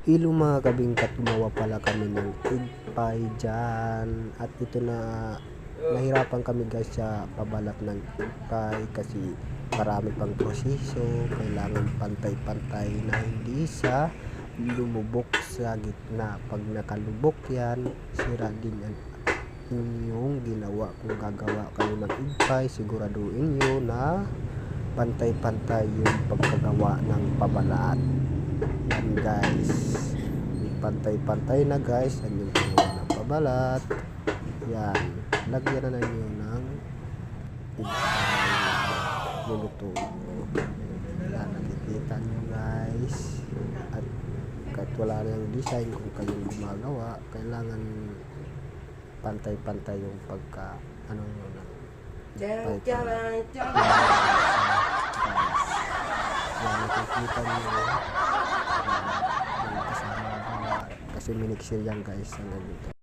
Hello mga kabingkat, gumawa pala kami ng egg pie dyan. At ito na, nahirapan kami guys sa pabalat ng egg pie kasi marami pang proseso. Kailangan pantay-pantay na hindi sa lumubok sa gitna. Pag nakalubok yan, sira din yan inyong ginawa. Kung gagawa kayo ng egg pie, siguraduhin nyo na pantay-pantay yung pagkagawa ng pabalat. Yan guys, pantay-pantay na guys ang yung paggawa ng pabalat. Yan, lagyan na nyo ng luluto. Yan, nakikita nyo guys. At kahit wala na yung design, kung kayong gumagawa, kailangan pantay-pantay yung pagka ano nyo na yan, nakikita nyo yan, kasama kasi minixer yan guys ang ganito.